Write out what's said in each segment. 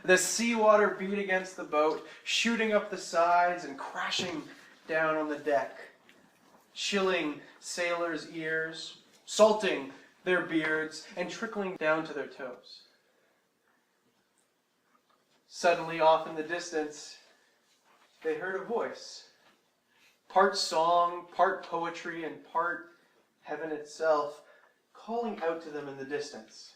The seawater beat against the boat, shooting up the sides and crashing down on the deck, chilling sailors' ears, salting their beards, and trickling down to their toes. Suddenly, off in the distance, they heard a voice, part song, part poetry, and part heaven itself, calling out to them in the distance.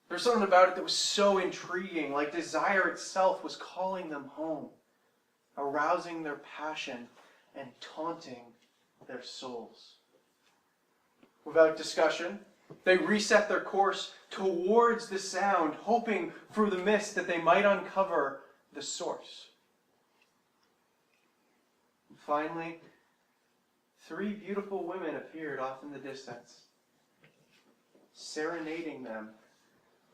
There's something about it that was so intriguing, like desire itself was calling them home, arousing their passion and taunting their souls. Without discussion, they reset their course towards the sound, hoping through the mist that they might uncover the source. And finally, 3 beautiful women appeared off in the distance, serenading them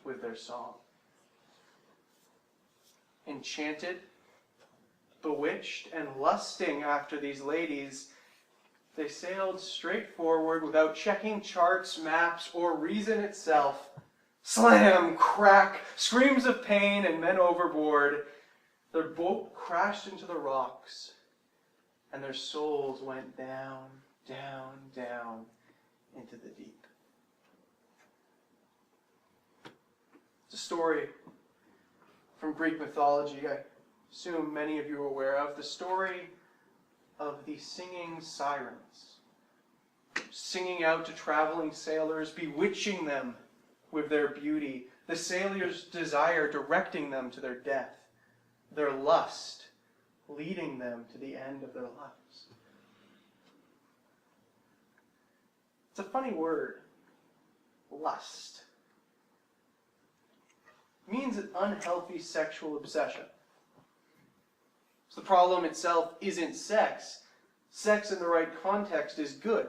with their song. Enchanted, bewitched, and lusting after these ladies, they sailed straight forward without checking charts, maps, or reason itself. Slam, crack, screams of pain, and men overboard. Their boat crashed into the rocks, and their souls went down, down, down into the deep. It's a story from Greek mythology, I assume many of you are aware of, the story of the singing sirens, singing out to traveling sailors, bewitching them with their beauty, the sailors' desire directing them to their death, their lust leading them to the end of their lives. It's a funny word, lust. It means an unhealthy sexual obsession. So the problem itself isn't sex. Sex in the right context is good,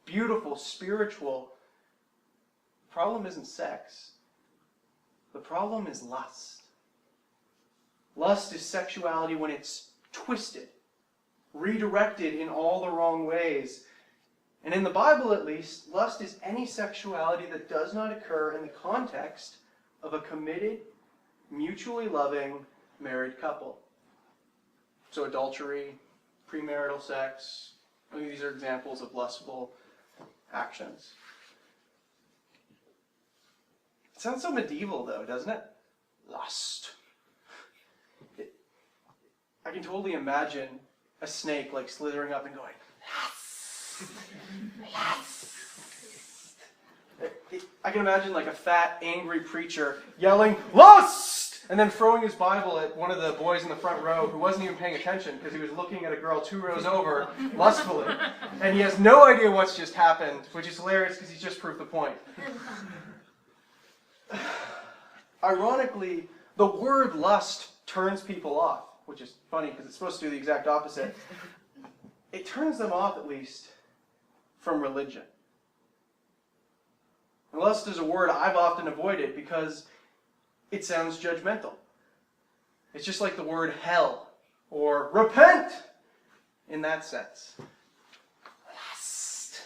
beautiful, spiritual. The problem isn't sex. The problem is lust. Lust is sexuality when it's twisted, redirected in all the wrong ways. And in the Bible, at least, lust is any sexuality that does not occur in the context of a committed, mutually loving, married couple. So adultery, premarital sex, these are examples of lustful actions. It sounds so medieval, though, doesn't it? Lust. I can totally imagine a snake like slithering up and going, lust, lust. I can imagine like a fat, angry preacher yelling, lust! And then throwing his Bible at one of the boys in the front row who wasn't even paying attention because he was looking at a girl 2 rows over lustfully. And he has no idea what's just happened, which is hilarious because he's just proved the point. Ironically, the word lust turns people off, which is funny because it's supposed to do the exact opposite. It turns them off, at least, from religion. And lust is a word I've often avoided because it sounds judgmental. It's just like the word hell or repent in that sense. Lust.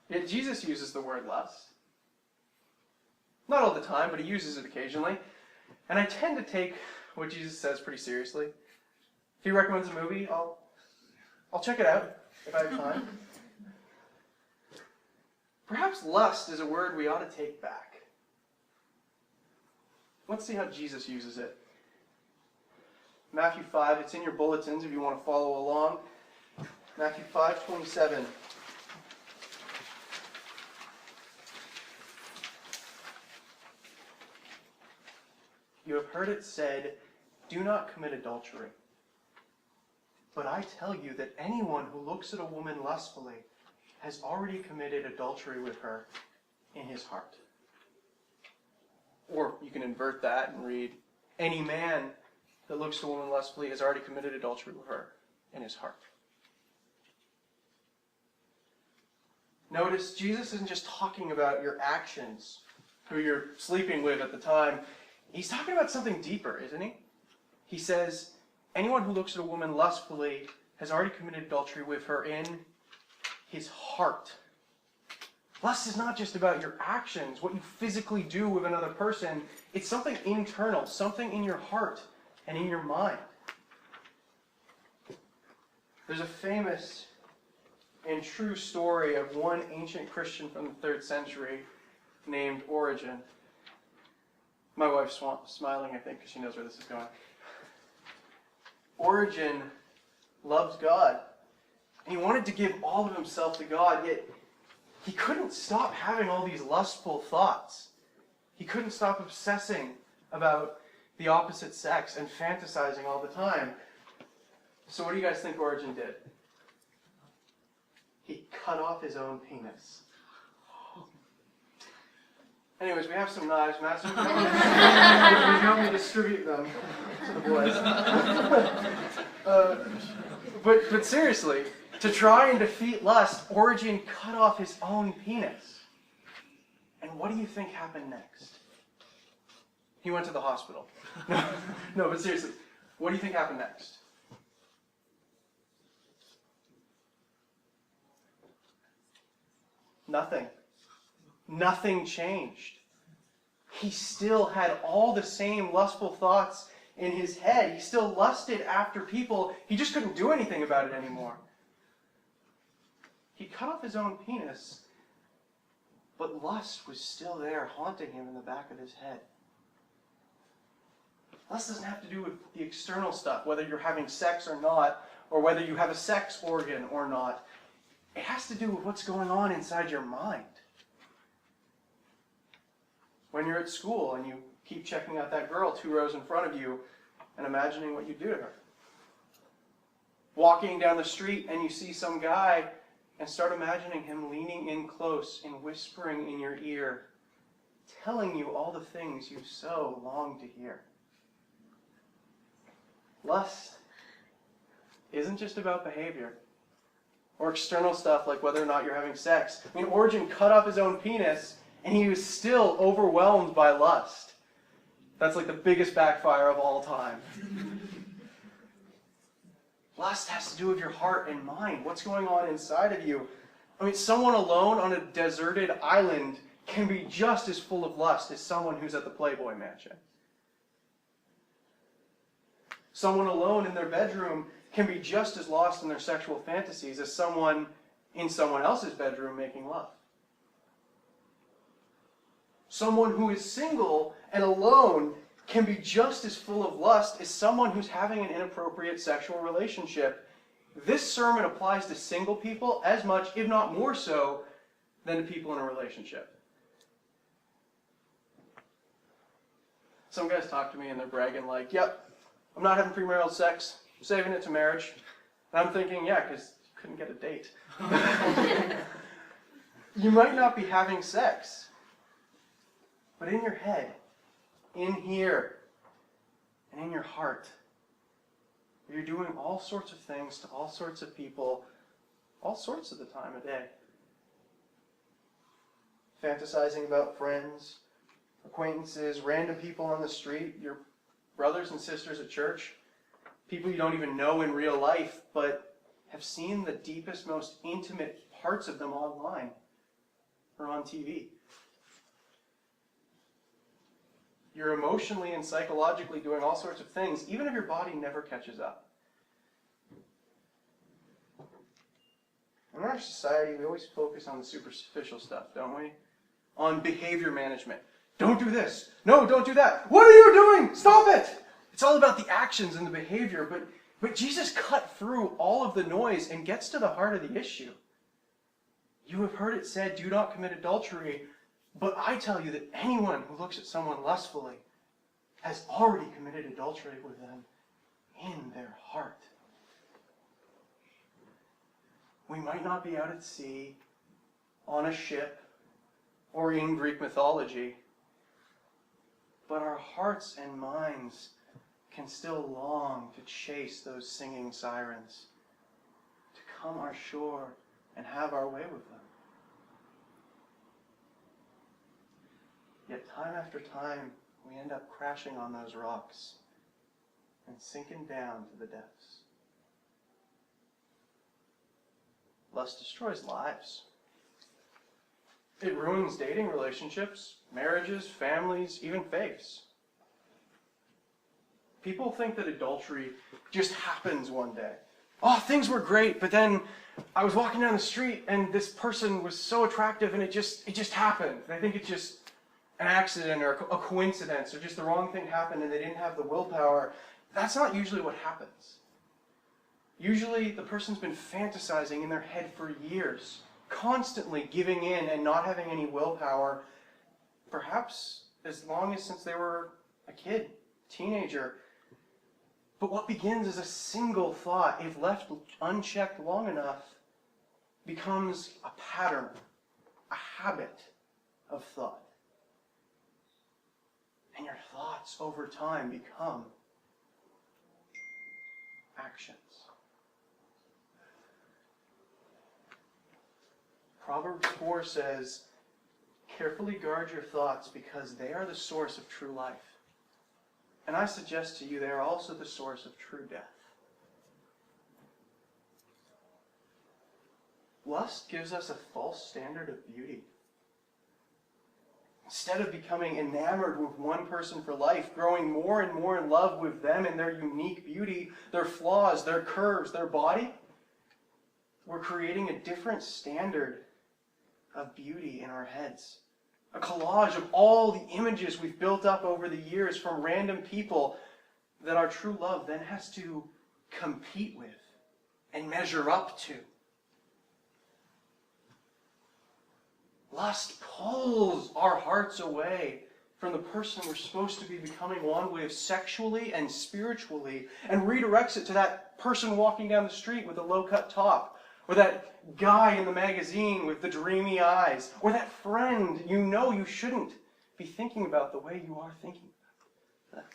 Yet Jesus uses the word lust. Not all the time, but he uses it occasionally. And I tend to take what Jesus says pretty seriously. If he recommends a movie, I'll check it out if I have time. Perhaps lust is a word we ought to take back. Let's see how Jesus uses it. Matthew 5, it's in your bulletins if you want to follow along. Matthew 5:27. You have heard it said, do not commit adultery. But I tell you that anyone who looks at a woman lustfully has already committed adultery with her in his heart. Or you can invert that and read, any man that looks at a woman lustfully has already committed adultery with her in his heart. Notice, Jesus isn't just talking about your actions, who you're sleeping with at the time. He's talking about something deeper, isn't he? He says, anyone who looks at a woman lustfully has already committed adultery with her in his heart. Lust is not just about your actions, what you physically do with another person. It's something internal, something in your heart and in your mind. There's a famous and true story of one ancient Christian from the 3rd century named Origen. My wife's smiling, I think, because she knows where this is going. Origen loved God, and he wanted to give all of himself to God, yet he couldn't stop having all these lustful thoughts. He couldn't stop obsessing about the opposite sex and fantasizing all the time. So what do you guys think Origen did? He cut off his own penis. Anyways, we have some knives. Master, would you help me distribute them to the boys? But seriously, to try and defeat lust, Origen cut off his own penis. And what do you think happened next? He went to the hospital. No, but seriously, what do you think happened next? Nothing. Nothing changed. He still had all the same lustful thoughts in his head. He still lusted after people. He just couldn't do anything about it anymore. He cut off his own penis, but lust was still there, haunting him in the back of his head. Lust doesn't have to do with the external stuff, whether you're having sex or not, or whether you have a sex organ or not. It has to do with what's going on inside your mind. When you're at school and you keep checking out that girl 2 rows in front of you and imagining what you do to her. Walking down the street and you see some guy and start imagining him leaning in close and whispering in your ear, telling you all the things you so long to hear. Lust isn't just about behavior or external stuff like whether or not you're having sex. I mean, Origen cut off his own penis and he was still overwhelmed by lust. That's like the biggest backfire of all time. Lust has to do with your heart and mind. What's going on inside of you? I mean, someone alone on a deserted island can be just as full of lust as someone who's at the Playboy Mansion. Someone alone in their bedroom can be just as lost in their sexual fantasies as someone in someone else's bedroom making love. Someone who is single and alone can be just as full of lust as someone who's having an inappropriate sexual relationship. This sermon applies to single people as much, if not more so, than to people in a relationship. Some guys talk to me and they're bragging like, yep, I'm not having premarital sex, I'm saving it to marriage. And I'm thinking, yeah, because you couldn't get a date. You might not be having sex, but in your head, in here, and in your heart, you're doing all sorts of things to all sorts of people, all sorts of the time of day. Fantasizing about friends, acquaintances, random people on the street, your brothers and sisters at church, people you don't even know in real life, but have seen the deepest, most intimate parts of them online or on TV. You're emotionally and psychologically doing all sorts of things, even if your body never catches up. In our society, we always focus on the superficial stuff, don't we? On behavior management. Don't do this. No, don't do that. What are you doing? Stop it! It's all about the actions and the behavior, but Jesus cut through all of the noise and gets to the heart of the issue. You have heard it said, do not commit adultery, but I tell you that anyone who looks at someone lustfully has already committed adultery with them in their heart. We might not be out at sea, on a ship, or in Greek mythology, but our hearts and minds can still long to chase those singing sirens, to come our shore and have our way with them. Yet time after time, we end up crashing on those rocks and sinking down to the depths. Lust destroys lives. It ruins dating relationships, marriages, families, even faiths. People think that adultery just happens one day. Oh, things were great, but then I was walking down the street and this person was so attractive and it just happened. They think it's just an accident or a coincidence or just the wrong thing happened and they didn't have the willpower. That's not usually what happens. Usually the person's been fantasizing in their head for years, constantly giving in and not having any willpower, perhaps as long as since they were a kid, teenager. But what begins as a single thought, if left unchecked long enough, becomes a pattern, a habit of thought. And your thoughts over time become actions. Proverbs 4 says, "Carefully guard your thoughts because they are the source of true life." And I suggest to you they are also the source of true death. Lust gives us a false standard of beauty. Instead of becoming enamored with one person for life, growing more and more in love with them and their unique beauty, their flaws, their curves, their body, we're creating a different standard of beauty in our heads. A collage of all the images we've built up over the years from random people that our true love then has to compete with and measure up to. Lust pulls our hearts away from the person we're supposed to be becoming one with sexually and spiritually and redirects it to that person walking down the street with a low-cut top, or that guy in the magazine with the dreamy eyes, or that friend you know you shouldn't be thinking about the way you are thinking about.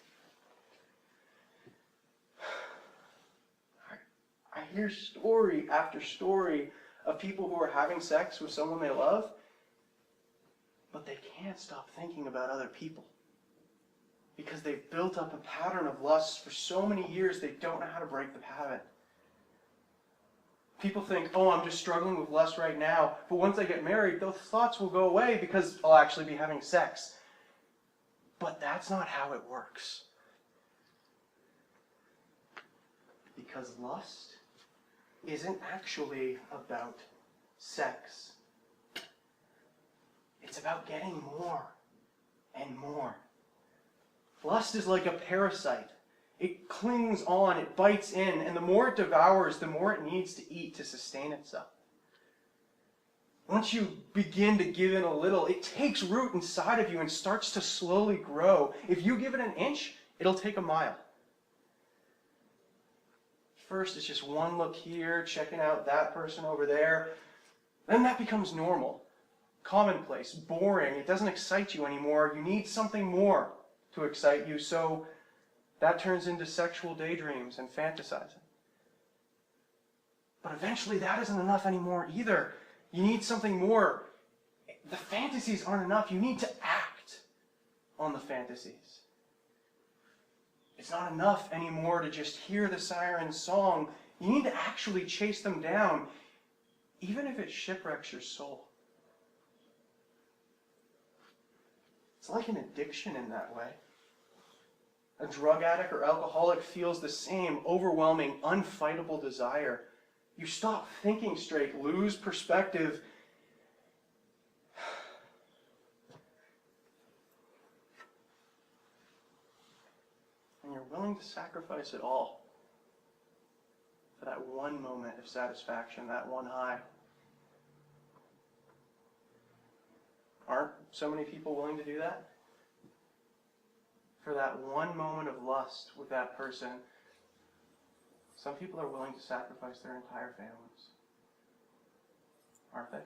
I hear story after story of people who are having sex with someone they love, but they can't stop thinking about other people because they've built up a pattern of lust for so many years they don't know how to break the habit. People think, oh, I'm just struggling with lust right now, but once I get married, those thoughts will go away because I'll actually be having sex. But that's not how it works. Because lust isn't actually about sex. It's about getting more and more. Lust is like a parasite. It clings on, it bites in, and the more it devours, the more it needs to eat to sustain itself. Once you begin to give in a little, it takes root inside of you and starts to slowly grow. If you give it an inch, it'll take a mile. First, it's just one look here, checking out that person over there. Then that becomes normal, commonplace, boring. It doesn't excite you anymore. You need something more to excite you, so that turns into sexual daydreams and fantasizing. But eventually that isn't enough anymore either. You need something more. The fantasies aren't enough. You need to act on the fantasies. It's not enough anymore to just hear the siren song. You need to actually chase them down, even if it shipwrecks your soul. It's like an addiction in that way. A drug addict or alcoholic feels the same overwhelming, unfightable desire. You stop thinking straight, lose perspective. And you're willing to sacrifice it all for that one moment of satisfaction, that one high. Aren't so many people willing to do that? For that one moment of lust with that person, some people are willing to sacrifice their entire families. Aren't they?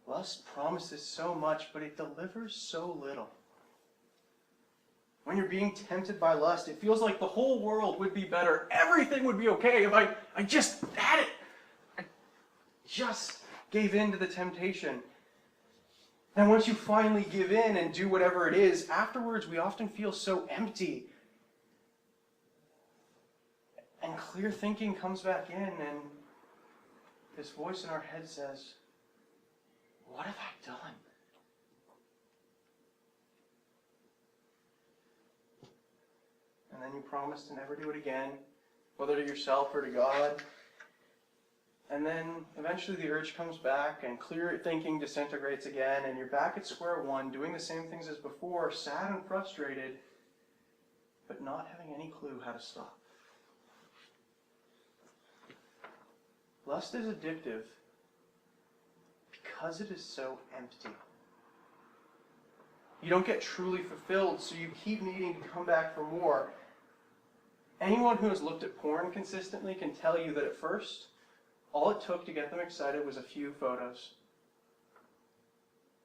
Lust promises so much, but it delivers so little. When you're being tempted by lust, it feels like the whole world would be better. Everything would be okay if I just had it. I just gave in to the temptation. And once you finally give in and do whatever it is, afterwards we often feel so empty. And clear thinking comes back in, and this voice in our head says, what have I done? And then you promise to never do it again, whether to yourself or to God. And then eventually the urge comes back and clear thinking disintegrates again, and you're back at square one, doing the same things as before, sad and frustrated, but not having any clue how to stop. Lust is addictive because it is so empty. You don't get truly fulfilled, so you keep needing to come back for more. Anyone who has looked at porn consistently can tell you that at first, all it took to get them excited was a few photos.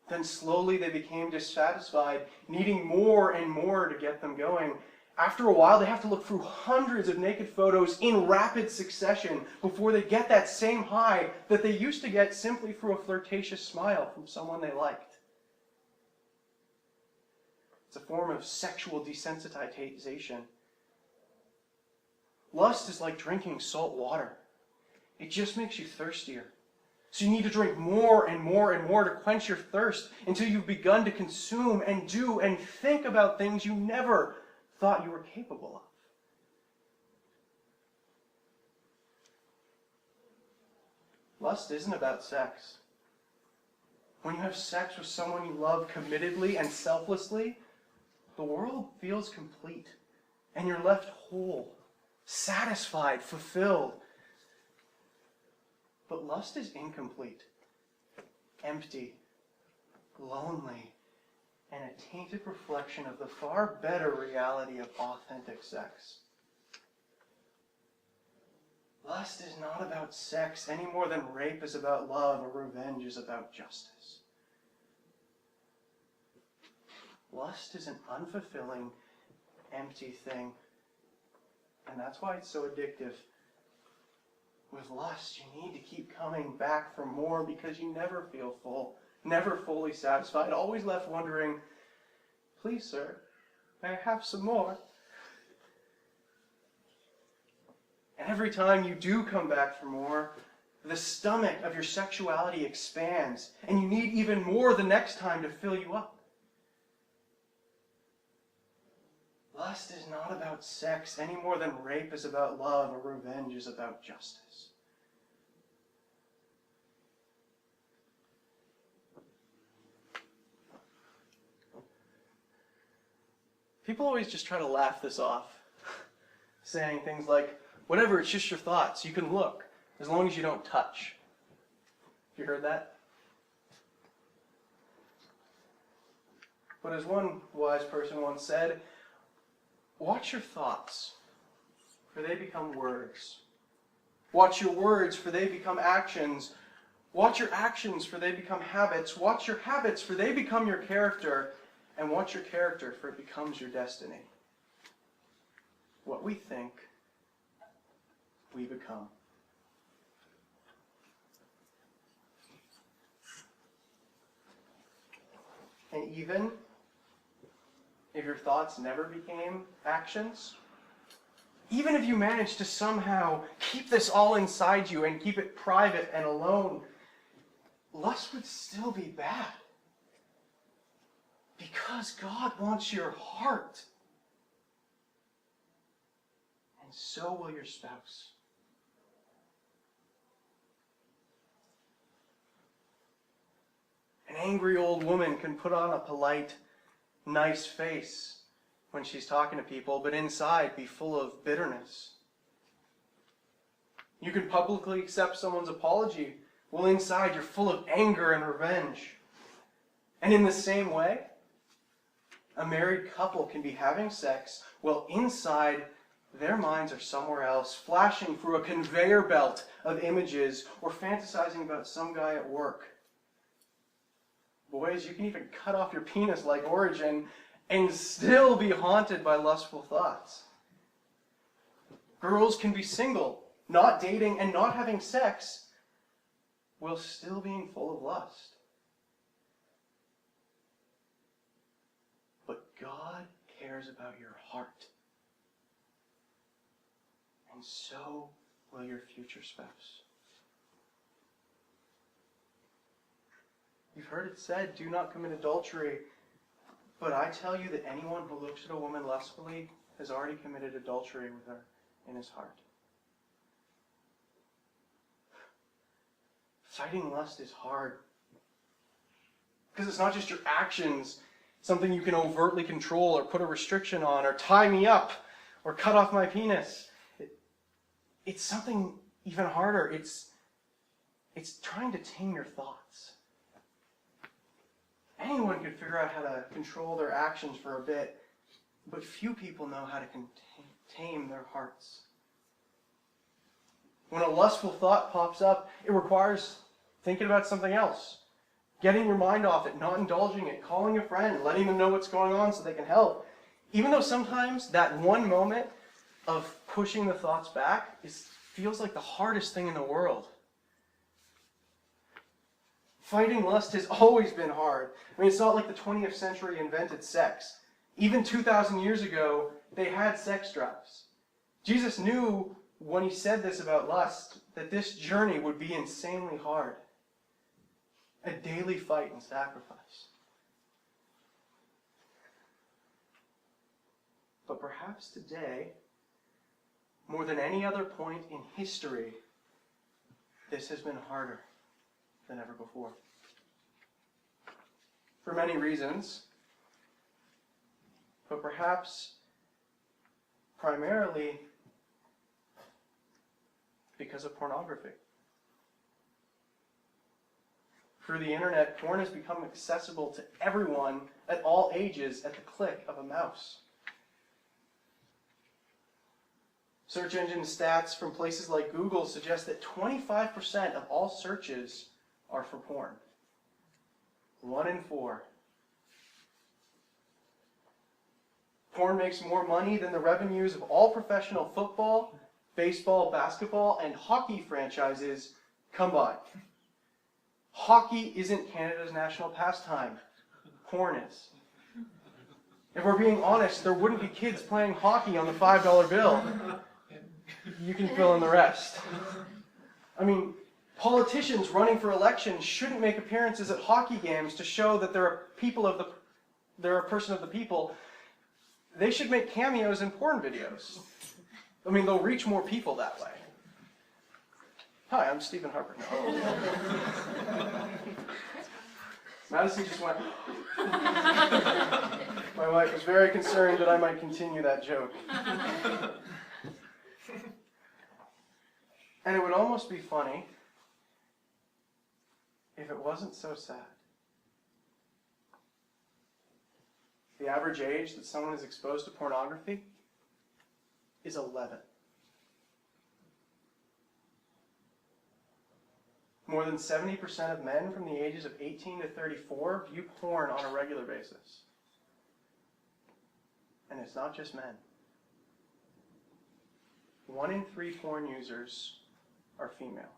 Then slowly they became dissatisfied, needing more and more to get them going. After a while, they have to look through hundreds of naked photos in rapid succession before they get that same high that they used to get simply through a flirtatious smile from someone they liked. It's a form of sexual desensitization. Lust is like drinking salt water. It just makes you thirstier. So you need to drink more and more and more to quench your thirst until you've begun to consume and do and think about things you never thought you were capable of. Lust isn't about sex. When you have sex with someone you love committedly and selflessly, the world feels complete, and you're left whole, satisfied, fulfilled. But lust is incomplete, empty, lonely, and a tainted reflection of the far better reality of authentic sex. Lust is not about sex any more than rape is about love or revenge is about justice. Lust is an unfulfilling, empty thing, and that's why it's so addictive. With lust, you need to keep coming back for more because you never feel full, never fully satisfied, always left wondering, please, sir, may I have some more? And every time you do come back for more, the stomach of your sexuality expands, and you need even more the next time to fill you up. Lust is not about sex any more than rape is about love or revenge is about justice. People always just try to laugh this off, saying things like, whatever, it's just your thoughts. You can look, as long as you don't touch. Have you heard that? But as one wise person once said, watch your thoughts, for they become words. Watch your words, for they become actions. Watch your actions, for they become habits. Watch your habits, for they become your character. And watch your character, for it becomes your destiny. What we think, we become. And even if your thoughts never became actions, even if you managed to somehow keep this all inside you and keep it private and alone, lust would still be bad. Because God wants your heart. And so will your spouse. An angry old woman can put on a polite, nice face when she's talking to people, but inside be full of bitterness. You can publicly accept someone's apology, while inside you're full of anger and revenge. And in the same way, a married couple can be having sex while inside their minds are somewhere else, flashing through a conveyor belt of images or fantasizing about some guy at work. Boys, you can even cut off your penis like Origin and still be haunted by lustful thoughts. Girls can be single, not dating and not having sex, while still being full of lust. But God cares about your heart. And so will your future spouse. You've heard it said, do not commit adultery. But I tell you that anyone who looks at a woman lustfully has already committed adultery with her in his heart. Fighting lust is hard. Because it's not just your actions, something you can overtly control or put a restriction on or tie me up or cut off my penis. It's something even harder. It's trying to tame your thoughts. Anyone can figure out how to control their actions for a bit, but few people know how to tame their hearts. When a lustful thought pops up, it requires thinking about something else. Getting your mind off it, not indulging it, calling a friend, letting them know what's going on so they can help. Even though sometimes that one moment of pushing the thoughts back feels like the hardest thing in the world. Fighting lust has always been hard. I mean, it's not like the 20th century invented sex. Even 2,000 years ago, they had sex drives. Jesus knew when he said this about lust, that this journey would be insanely hard. A daily fight and sacrifice. But perhaps today, more than any other point in history, this has been harder than ever before. For many reasons, but perhaps primarily because of pornography. Through the internet, porn has become accessible to everyone at all ages at the click of a mouse. Search engine stats from places like Google suggest that 25% of all searches are for porn. 1 in 4. Porn makes more money than the revenues of all professional football, baseball, basketball, and hockey franchises combined. Hockey isn't Canada's national pastime. Porn is. If we're being honest, there wouldn't be kids playing hockey on the $5 bill. You can fill in the rest. I mean, politicians running for election shouldn't make appearances at hockey games to show that they're a person of the people. They should make cameos in porn videos. I mean, they'll reach more people that way. Hi, I'm Stephen Harper. No. Madison just went. My wife was very concerned that I might continue that joke. And it would almost be funny if it wasn't so sad. The average age that someone is exposed to pornography is 11. More than 70% of men from the ages of 18 to 34 view porn on a regular basis. And it's not just men. 1 in 3 porn users are female.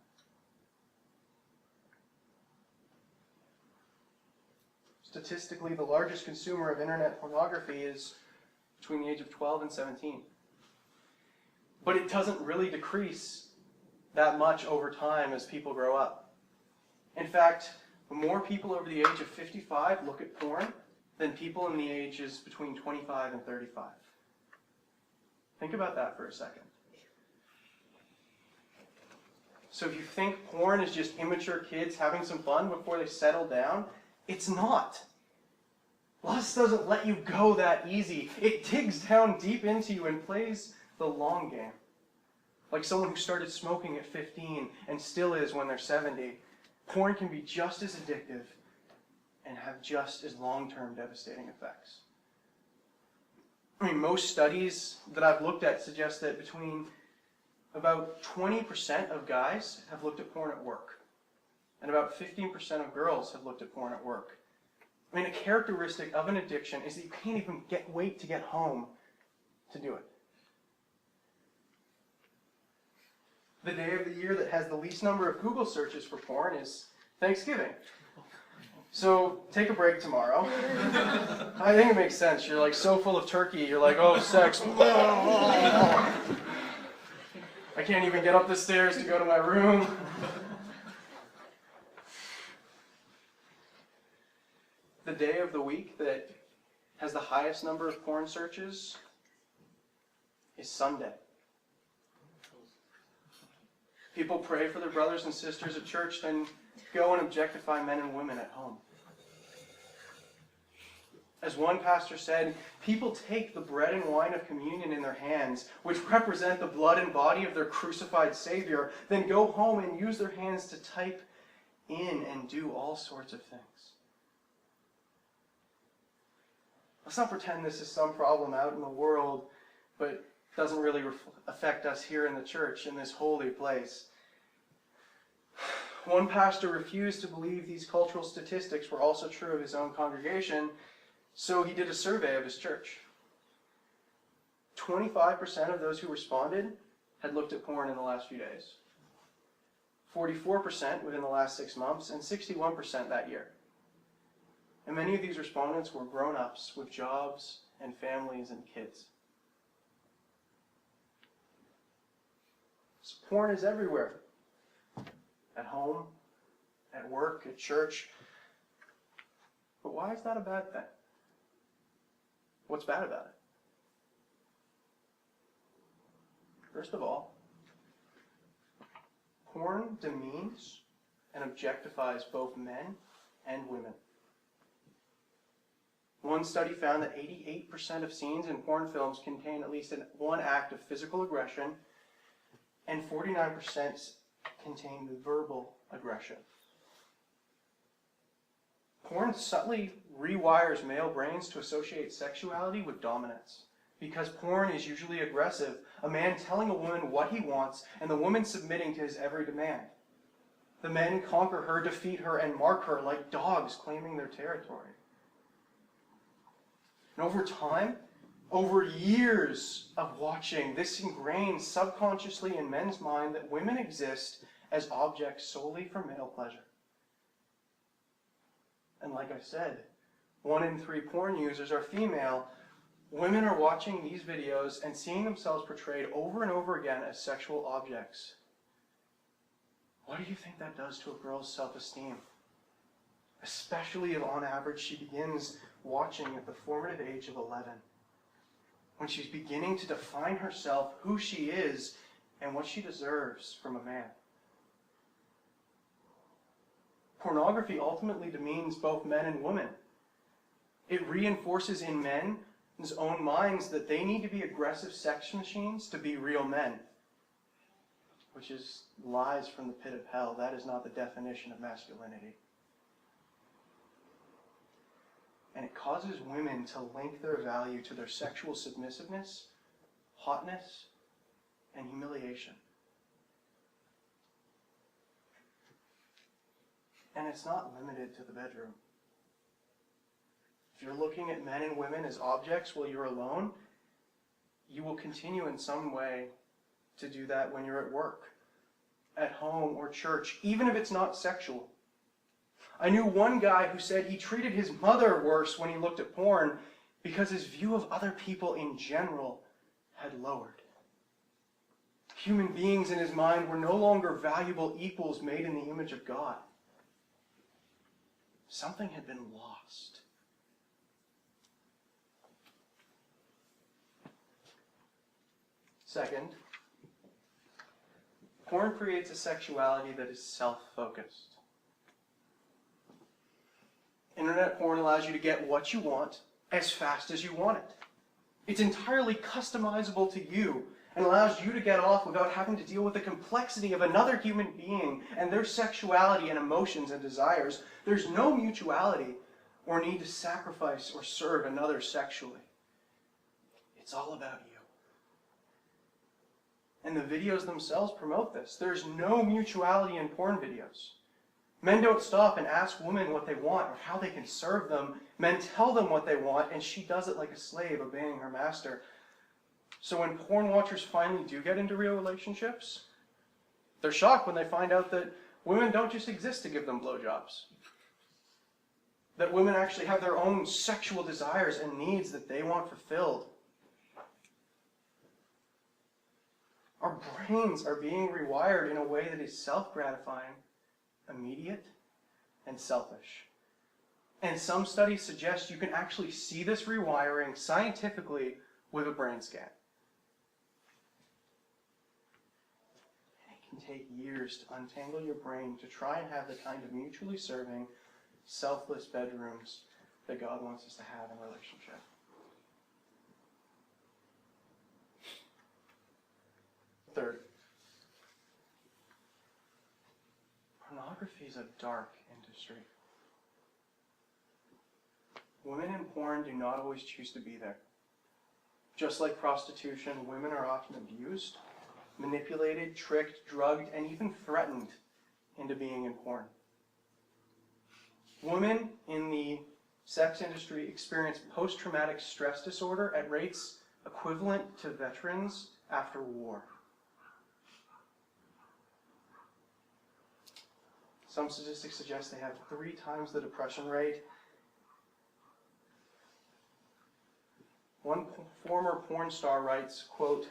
Statistically, the largest consumer of internet pornography is between the age of 12 and 17. But it doesn't really decrease that much over time as people grow up. In fact, more people over the age of 55 look at porn than people in the ages between 25 and 35. Think about that for a second. So if you think porn is just immature kids having some fun before they settle down, it's not. Lust doesn't let you go that easy. It digs down deep into you and plays the long game. Like someone who started smoking at 15 and still is when they're 70. Porn can be just as addictive and have just as long-term devastating effects. I mean, most studies that I've looked at suggest that between about 20% of guys have looked at porn at work, and about 15% of girls have looked at porn at work. I mean, a characteristic of an addiction is that you can't even wait to get home to do it. The day of the year that has the least number of Google searches for porn is Thanksgiving. So take a break tomorrow. I think it makes sense. You're like so full of turkey. You're like, oh, sex. I can't even get up the stairs to go to my room. the day of the week that has the highest number of porn searches is Sunday. People pray for their brothers and sisters at church, then go and objectify men and women at home. As one pastor said, people take the bread and wine of communion in their hands, which represent the blood and body of their crucified Savior, then go home and use their hands to type in and do all sorts of things. Let's not pretend this is some problem out in the world, but doesn't really affect us here in the church, in this holy place. One pastor refused to believe these cultural statistics were also true of his own congregation, so he did a survey of his church. 25% of those who responded had looked at porn in the last few days. 44% within the last 6 months, and 61% that year. And many of these respondents were grown-ups with jobs and families and kids. So porn is everywhere. At home, at work, at church. But why is that a bad thing? What's bad about it? First of all, porn demeans and objectifies both men and women. One study found that 88% of scenes in porn films contain at least one act of physical aggression, and 49% contain verbal aggression. Porn subtly rewires male brains to associate sexuality with dominance, because porn is usually aggressive, a man telling a woman what he wants, and the woman submitting to his every demand. The men conquer her, defeat her, and mark her like dogs claiming their territory. And over time, over years of watching, this ingrains subconsciously in men's mind that women exist as objects solely for male pleasure. And like I said, 1 in 3 porn users are female. Women are watching these videos and seeing themselves portrayed over and over again as sexual objects. What do you think that does to a girl's self-esteem? Especially if on average she begins watching at the formative age of 11, when she's beginning to define herself, who she is, and what she deserves from a man. Pornography ultimately demeans both men and women. It reinforces in men's own minds that they need to be aggressive sex machines to be real men, which is lies from the pit of hell. That is not the definition of masculinity. And it causes women to link their value to their sexual submissiveness, hotness, and humiliation. And it's not limited to the bedroom. If you're looking at men and women as objects while you're alone, you will continue in some way to do that when you're at work, at home, or church, even if it's not sexual. I knew one guy who said he treated his mother worse when he looked at porn because his view of other people in general had lowered. Human beings in his mind were no longer valuable equals made in the image of God. Something had been lost. Second, porn creates a sexuality that is self-focused. Internet porn allows you to get what you want as fast as you want it. It's entirely customizable to you and allows you to get off without having to deal with the complexity of another human being and their sexuality and emotions and desires. There's no mutuality or need to sacrifice or serve another sexually. It's all about you. And the videos themselves promote this. There's no mutuality in porn videos. Men don't stop and ask women what they want or how they can serve them. Men tell them what they want, and she does it like a slave obeying her master. So when porn watchers finally do get into real relationships, they're shocked when they find out that women don't just exist to give them blowjobs. That women actually have their own sexual desires and needs that they want fulfilled. Our brains are being rewired in a way that is self-gratifying, immediate, and selfish. And some studies suggest you can actually see this rewiring scientifically with a brain scan. And it can take years to untangle your brain to try and have the kind of mutually serving, selfless bedrooms that God wants us to have in a relationship. Third, pornography is a dark industry. Women in porn do not always choose to be there. Just like prostitution, women are often abused, manipulated, tricked, drugged, and even threatened into being in porn. Women in the sex industry experience post-traumatic stress disorder at rates equivalent to veterans after war. Some statistics suggest they have 3 times the depression rate. One former porn star writes, quote,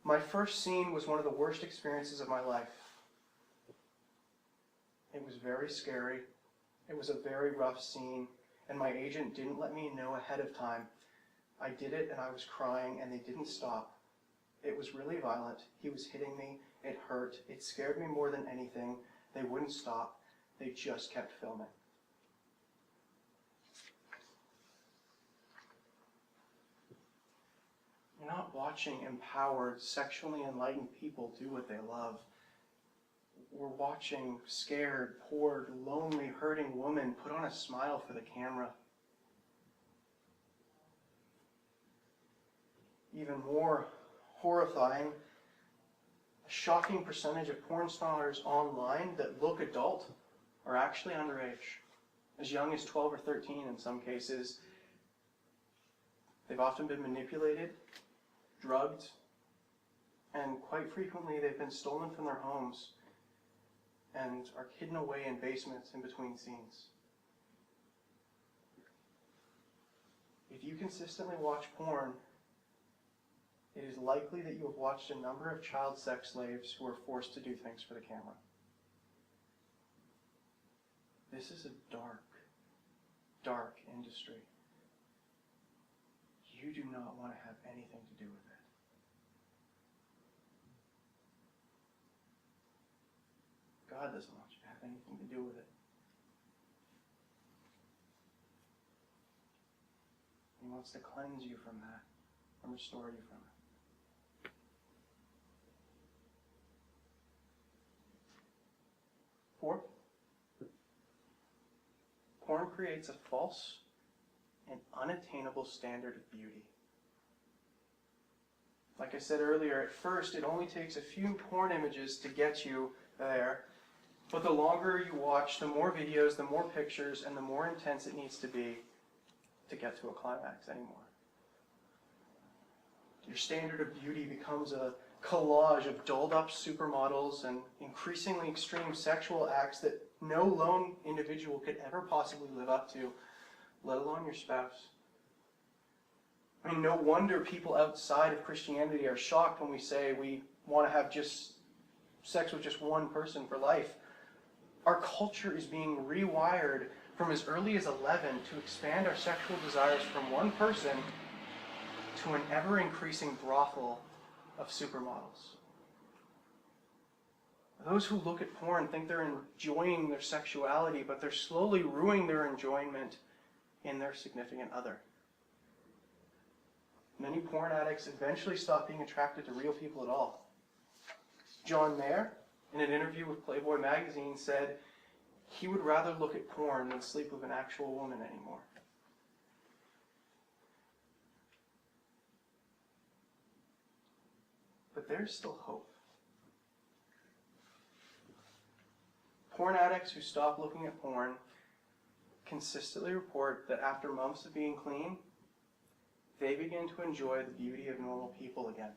"My first scene was one of the worst experiences of my life. It was very scary. It was a very rough scene, and my agent didn't let me know ahead of time. I did it and I was crying and they didn't stop. It was really violent. He was hitting me. It hurt. It scared me more than anything. They wouldn't stop. They just kept filming." You're not watching empowered, sexually enlightened people do what they love. We're watching scared, poor, lonely, hurting women put on a smile for the camera. Even more horrifying, a shocking percentage of porn stars online that look adult are actually underage, as young as 12 or 13 in some cases. They've often been manipulated, drugged, and quite frequently they've been stolen from their homes and are hidden away in basements in between scenes. If you consistently watch porn, it is likely that you have watched a number of child sex slaves who are forced to do things for the camera. This is a dark, dark industry. You do not want to have anything to do with it. God doesn't want you to have anything to do with it. He wants to cleanse you from that and restore you from it. Fourth, porn creates a false and unattainable standard of beauty. Like I said earlier, at first it only takes a few porn images to get you there, but the longer you watch, the more videos, the more pictures, and the more intense it needs to be to get to a climax anymore. Your standard of beauty becomes a collage of dolled-up supermodels and increasingly extreme sexual acts that no lone individual could ever possibly live up to, let alone your spouse. I mean, no wonder people outside of Christianity are shocked when we say we want to have just sex with just one person for life. Our culture is being rewired from as early as 11 to expand our sexual desires from one person to an ever-increasing brothel of supermodels. Those who look at porn think they're enjoying their sexuality, but they're slowly ruining their enjoyment in their significant other. Many porn addicts eventually stop being attracted to real people at all. John Mayer, in an interview with Playboy magazine, said he would rather look at porn than sleep with an actual woman anymore. But there's still hope. Porn addicts who stop looking at porn consistently report that after months of being clean, they begin to enjoy the beauty of normal people again,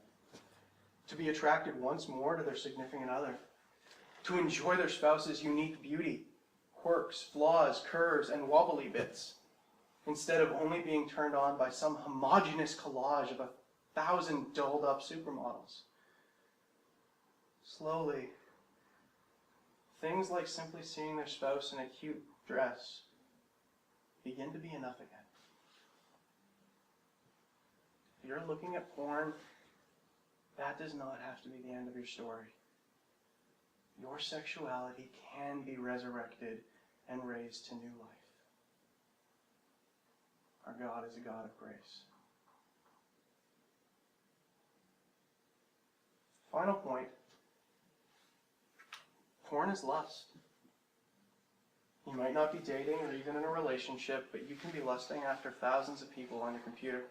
to be attracted once more to their significant other, to enjoy their spouse's unique beauty, quirks, flaws, curves, and wobbly bits, instead of only being turned on by some homogeneous collage of 1,000 dolled-up supermodels. Slowly, things like simply seeing their spouse in a cute dress begin to be enough again. If you're looking at porn, that does not have to be the end of your story. Your sexuality can be resurrected and raised to new life. Our God is a God of grace. Final point. Porn is lust. You might not be dating or even in a relationship, but you can be lusting after thousands of people on your computer.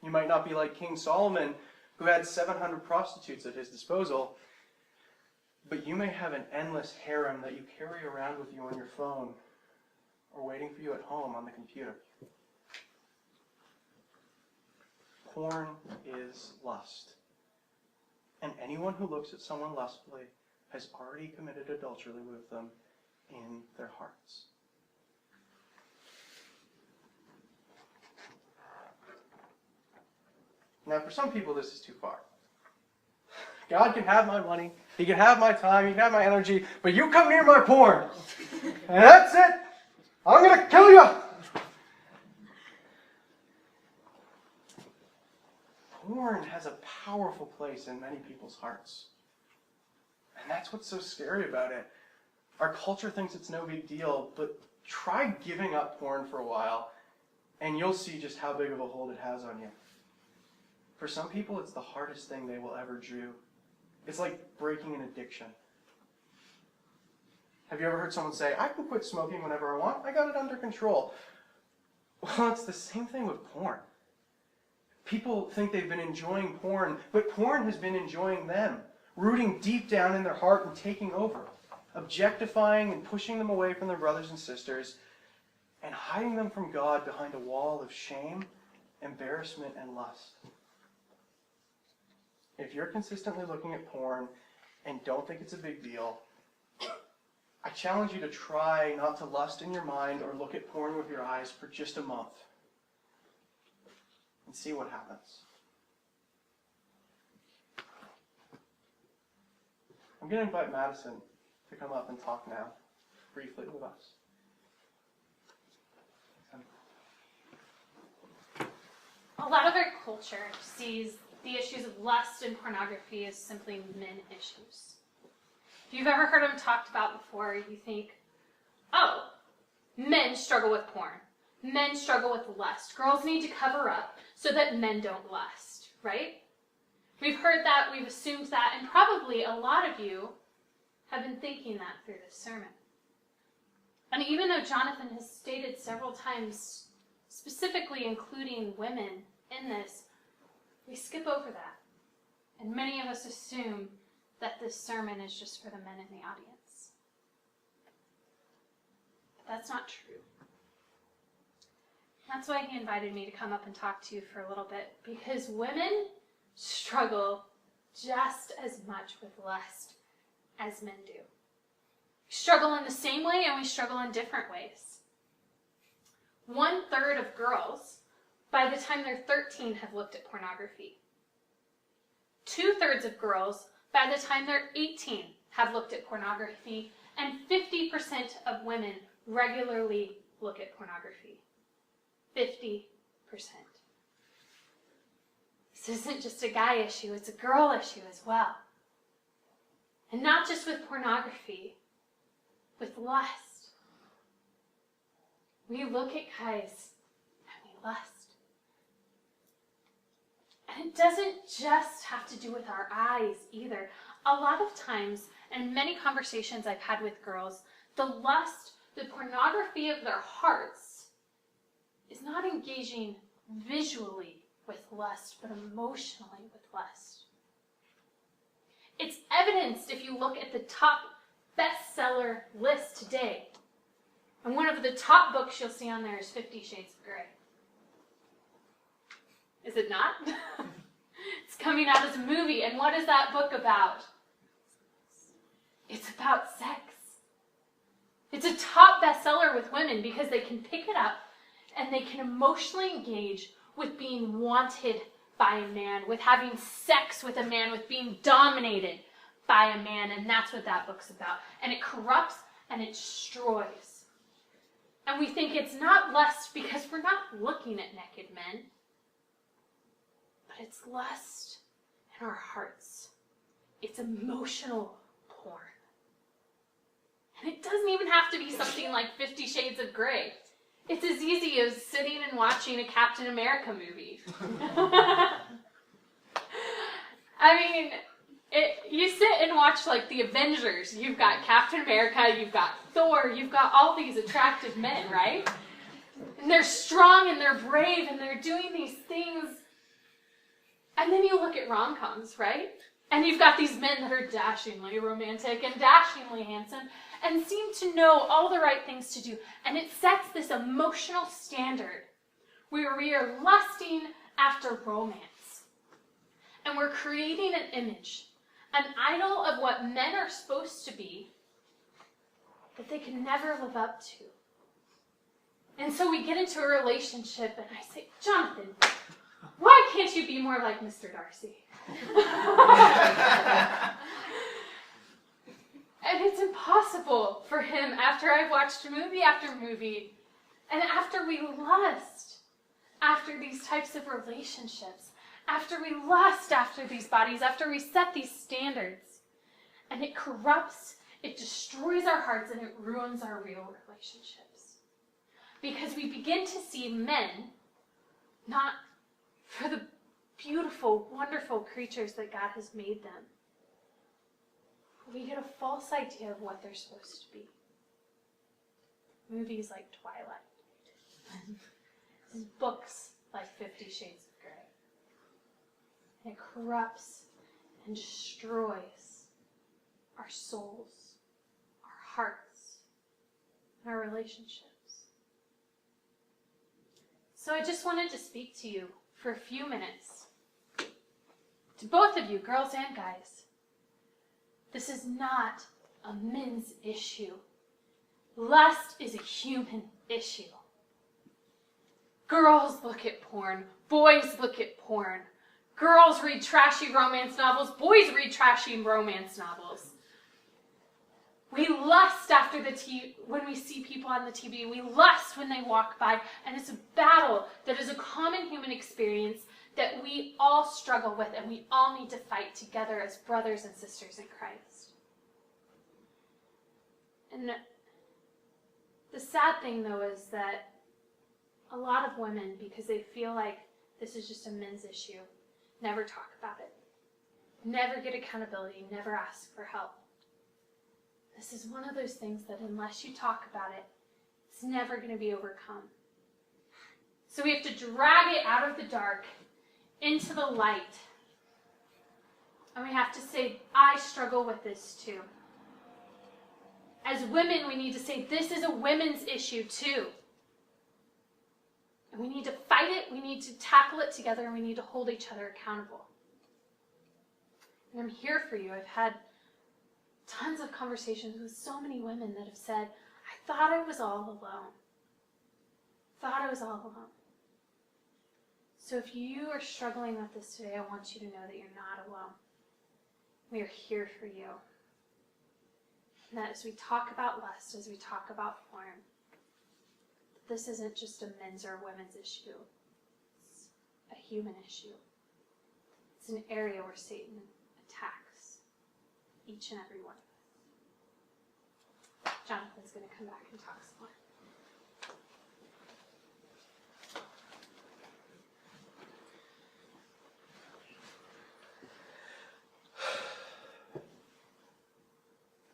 You might not be like King Solomon, who had 700 prostitutes at his disposal, but you may have an endless harem that you carry around with you on your phone or waiting for you at home on the computer. Porn is lust. And anyone who looks at someone lustfully has already committed adultery with them in their hearts. Now, for some people, this is too far. God can have my money, He can have my time, He can have my energy, but you come near my porn, and that's it. I'm going to kill you. Porn has a powerful place in many people's hearts. And that's what's so scary about it. Our culture thinks it's no big deal, but try giving up porn for a while, and you'll see just how big of a hold it has on you. For some people, it's the hardest thing they will ever do. It's like breaking an addiction. Have you ever heard someone say, I can quit smoking whenever I want, I got it under control? Well, it's the same thing with porn. People think they've been enjoying porn, but porn has been enjoying them, rooting deep down in their heart and taking over, objectifying and pushing them away from their brothers and sisters, and hiding them from God behind a wall of shame, embarrassment, and lust. If you're consistently looking at porn and don't think it's a big deal, I challenge you to try not to lust in your mind or look at porn with your eyes for just a month and see what happens. I'm going to invite Madison to come up and talk now, briefly with us. A lot of our culture sees the issues of lust and pornography as simply men issues. If you've ever heard them talked about before, you think, oh, men struggle with porn. Men struggle with lust. Girls need to cover up so that men don't lust, right? We've heard that, we've assumed that, and probably a lot of you have been thinking that through this sermon. And even though Jonathan has stated several times, specifically including women in this, we skip over that. And many of us assume that this sermon is just for the men in the audience. But that's not true. That's why he invited me to come up and talk to you for a little bit, because women struggle just as much with lust as men do. We struggle in the same way and we struggle in different ways. 1/3 of girls, by the time they're 13, have looked at pornography. 2/3 of girls, by the time they're 18, have looked at pornography, and 50% of women regularly look at pornography. 50%. This isn't just a guy issue, it's a girl issue as well. And not just with pornography, with lust. We look at guys and we lust. And it doesn't just have to do with our eyes either. A lot of times, and many conversations I've had with girls, the lust, the pornography of their hearts is not engaging visually with lust, but emotionally with lust. It's evidenced if you look at the top bestseller list today. And one of the top books you'll see on there is 50 Shades of Grey. Is it not? It's coming out as a movie, and what is that book about? It's about sex. It's a top bestseller with women because they can pick it up and they can emotionally engage with being wanted by a man, with having sex with a man, with being dominated by a man, and that's what that book's about. And it corrupts and it destroys. And we think it's not lust because we're not looking at naked men, but it's lust in our hearts. It's emotional porn. And it doesn't even have to be something like 50 Shades of Grey. It's as easy as sitting and watching a Captain America movie. I mean, you sit and watch like the Avengers. You've got Captain America, you've got Thor, you've got all these attractive men, right? And they're strong and they're brave and they're doing these things. And then you look at rom-coms, right? And you've got these men that are dashingly romantic and dashingly handsome and seem to know all the right things to do. And it sets this emotional standard where we are lusting after romance. And we're creating an image, an idol of what men are supposed to be that they can never live up to. And so we get into a relationship and I say, Jonathan, why can't you be more like Mr. Darcy? And it's impossible for him after I've watched movie after movie and after we lust after these types of relationships, after we lust after these bodies, after we set these standards, and it corrupts, it destroys our hearts, and it ruins our real relationships. Because we begin to see men not for the beautiful, wonderful creatures that God has made them. We get a false idea of what they're supposed to be. Movies like Twilight. Books like 50 Shades of Grey. And it corrupts and destroys our souls, our hearts, and our relationships. So I just wanted to speak to you for a few minutes. To both of you, girls and guys. This is not a men's issue. Lust is a human issue. Girls look at porn. Boys look at porn. Girls read trashy romance novels. Boys read trashy romance novels. We lust after the TV when we see people on the TV. We lust when they walk by. And it's a battle that is a common human experience that we all struggle with and we all need to fight together as brothers and sisters in Christ. And the sad thing, though, is that a lot of women, because they feel like this is just a men's issue, never talk about it. Never get accountability, never ask for help. This is one of those things that unless you talk about it, it's never going to be overcome. So we have to drag it out of the dark into the light. And we have to say, I struggle with this too. As women, we need to say, this is a women's issue too. And we need to fight it, we need to tackle it together, and we need to hold each other accountable. And I'm here for you. I've had tons of conversations with so many women that have said, I thought I was all alone. Thought I was all alone. So if you are struggling with this today, I want you to know that you're not alone. We are here for you. And that as we talk about lust, as we talk about porn, this isn't just a men's or a women's issue. It's a human issue. It's an area where Satan attacks each and every one of us. Jonathan's going to come back and talk some more.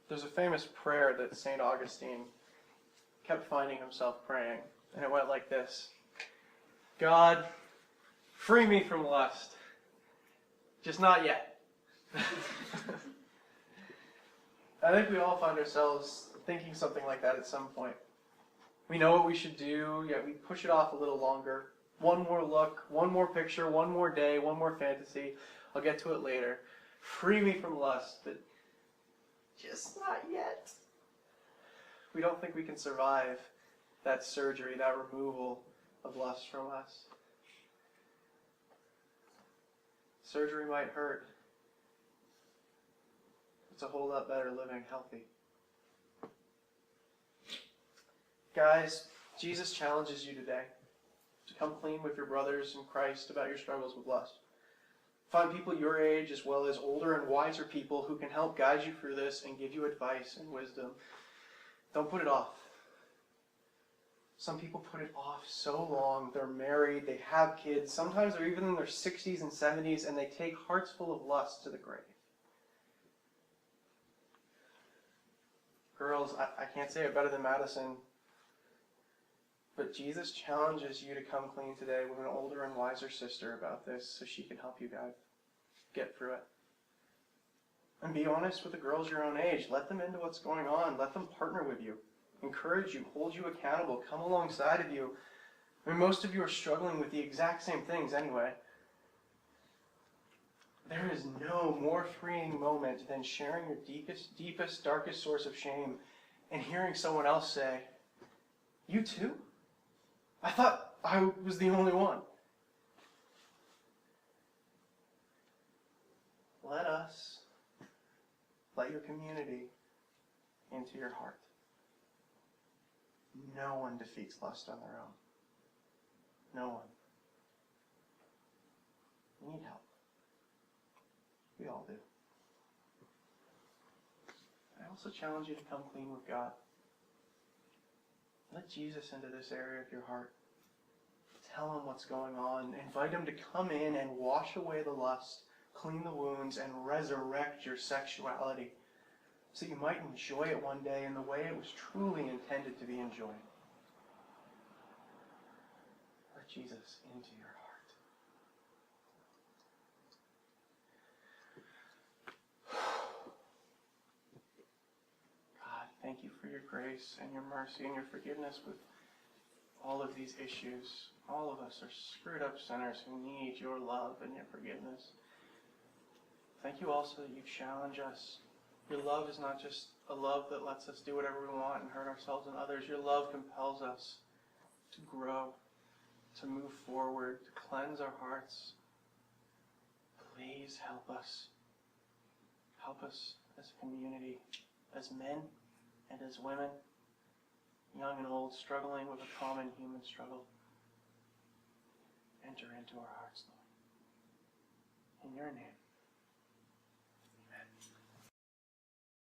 There's a famous prayer that St. Augustine kept finding himself praying, and it went like this: God, free me from lust, just not yet. I think we all find ourselves thinking something like that at some point. We know what we should do, yet we push it off a little longer. One more look, one more picture, one more day, one more fantasy. I'll get to it later. Free me from lust, but just not yet. We don't think we can survive that surgery, that removal of lust from us. Surgery might hurt. It's a whole lot better living healthy. Guys, Jesus challenges you today to come clean with your brothers in Christ about your struggles with lust. Find people your age as well as older and wiser people who can help guide you through this and give you advice and wisdom. Don't put it off. Some people put it off so long. They're married, they have kids, sometimes they're even in their 60s and 70s, and they take hearts full of lust to the grave. Girls, I can't say it better than Madison, but Jesus challenges you to come clean today with an older and wiser sister about this so she can help you guys get through it. And be honest with the girls your own age. Let them into what's going on. Let them partner with you, encourage you, hold you accountable, come alongside of you. I mean, most of you are struggling with the exact same things anyway. There is no more freeing moment than sharing your deepest, darkest source of shame and hearing someone else say, "You too? I thought I was the only one." Let your community into your heart. No one defeats lust on their own. No one. We need help. We all do. I also challenge you to come clean with God. Let Jesus into this area of your heart. Tell him what's going on. Invite him to come in and wash away the lust, clean the wounds, and resurrect your sexuality so you might enjoy it one day in the way it was truly intended to be enjoyed. Let Jesus into your heart. God, thank you for your grace and your mercy and your forgiveness with all of these issues. All of us are screwed up sinners who need your love and your forgiveness. Thank you also that you challenge us. Your love is not just a love that lets us do whatever we want and hurt ourselves and others. Your love compels us to grow, to move forward, to cleanse our hearts. Please help us. Help us as a community, as men and as women, young and old, struggling with a common human struggle. Enter into our hearts, Lord. In your name.